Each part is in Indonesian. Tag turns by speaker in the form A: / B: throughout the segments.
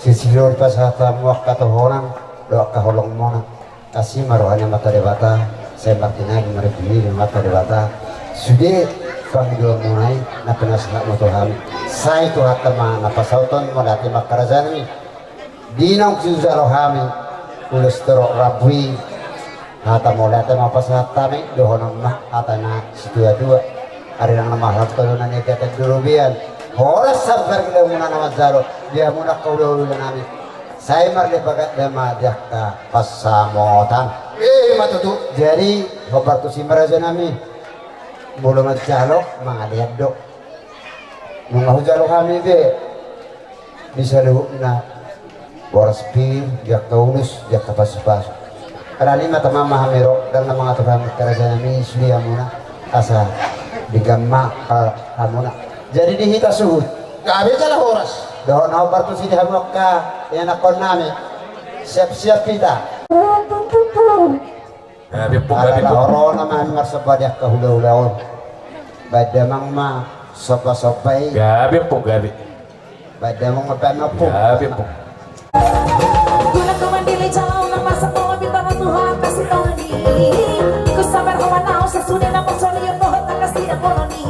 A: sisilor pasata muak katohonan doa kaholong mona kasih marohanya mata dewata saya martinagi maripini mata dewata sudah panggilan mulai na penasnak motohan saya itu hatama na pasauton malati makarazanmi dinong suzarohami ulesterok rabui hata molata mapasatami dohonon mah hata na situa dua hari nang nama hartolo na nekatan durubian horas sabar kita muna nama zaro dia muna kau dulu nami saya marle bagat dama dia ka pasamotan matutu jadi hobar tu si meraja nami belum jalok mangalihat dok mengahu jalok kami be bisa lu na boras pir dia kaulus dia kapas-pas karena mata mama hamero dan nama ngaturan keraja nami sulia muna asa digamma hamuna jadi dihita suhud gabe jala horas dohon hobar tu sini hamokka yang nakon nami siap-siap kita gabe po horona man marsabadah kahula-hulaon badamang ma sopa-sopai gabe po gabe badamang mapano po gabe po guna kumandili jauh na masa po bintang Tuhan kasih tawani ku sabar hawanau sesudah na pagsoli yung pohon na kasih na koloni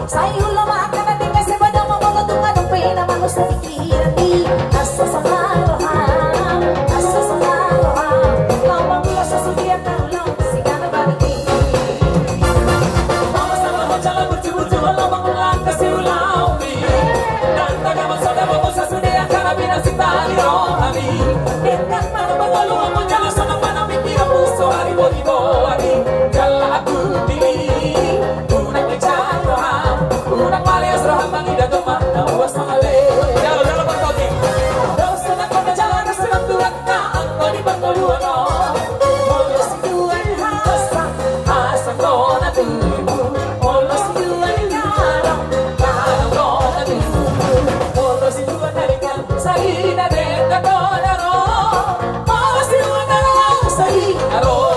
A: sayo lama ka na tingay sa badang mga tungan ng pena mga sa pikiran di asa sa haloham asa sa haloham lawang mula sa sudian na ulang sigana bariki mama sa mga jalan bercu-bercu lawang ulang kasi ulang dan taga masoda mo sa sudian ka na binasitali rohami dekat mana berlalu ang jalan sa naman ang pikiran puso hari-hari jala aku pilih unang kecaroham unang malias roham bangida gemah nawas mangale jalo berkoti dosa na kona jalan senang turak na angko di bangkoluano molos tuan hasa asa kona tubu molos tuan karang karang kona tubu molos tuan harikan sahina deka kona ro molos tuan karang sahina ro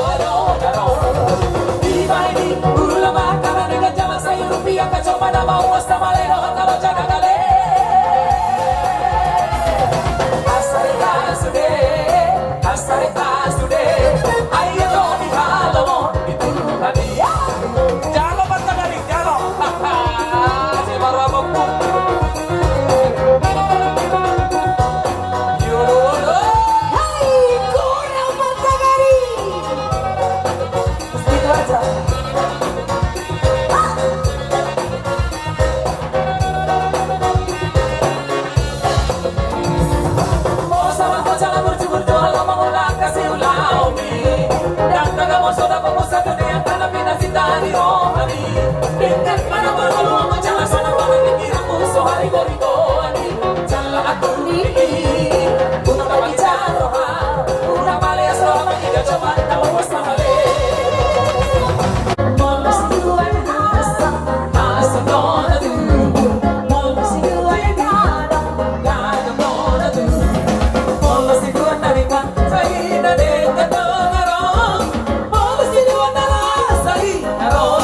A: coba nama uas nama leno kata wajana gale asarita sude ayo lo di halo itu tadi jalo bata dari jalo si marwabo yolo hai kurang bata dari itu aja dengan para malu menjalan sana para pikiranmu sehari gorito ani jalan aku ini unang berbicara unang malias roham tidak coba nama bos mahale molos tuan asa asa nona tu molos tuan gadang nona tu molos tuan narikan saina dekat dengarong molos tuan narasai narong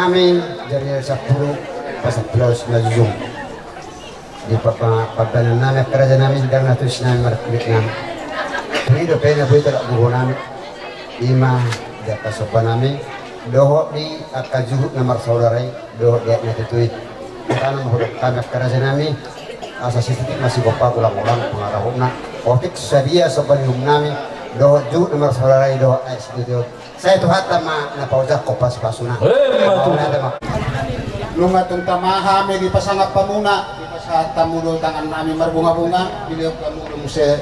A: amin dari sa puro pasang plus na zoom di pagpapanan namin kerja namin dan natus namin markulit namin tulido pena po ito buho namin ima di kasopan namin doho di akajuhut na marsaudaray doho di at natituit karena mahulog kami kerja namin asa sisitik masih bapak ulang-ulang pengarahok na otik sadia sa panihum namin doho juhut na marsaudaray doho ay studio saya tuh hatta na paujak ko pas-pasuna
B: Lungatong tamaha may di pasangap pa muna di pa sa tamudo tangan namin marbunga-bunga biliog kamulong sa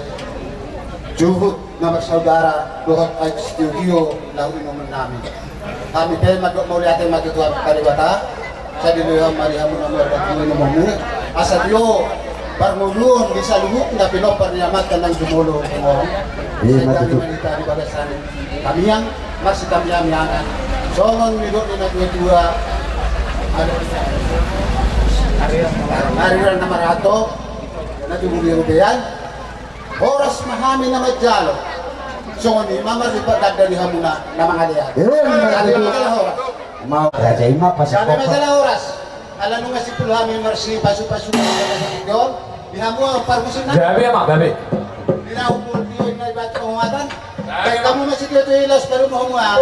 B: juhut na magsaudara dohot ay studio na inuman namin kami tayo muli ating matutuwa kalibata sa diluhang marihamo na maribatuloy mo asa diyo parmulun di sa luhut na pinopar niyamat ka ng jumulo mo kami manita di bagasan kami yang masih kami yang miangan songon midot ni nagtuwa Ariran na marato na dumubirubiyan oras mahami na madyalo so ni mama di pagdadalihan muna na mga liyan
A: mau raja ima pas
B: sana madala oras alam nung nga si puluhami marsi pasu-pasu doon dihamu ang parmusin na
C: Gabi ama, gabi.
B: dinahupul tiyo na ibat ang humatan kaya kamu masih tiyo ilos pero mo humuha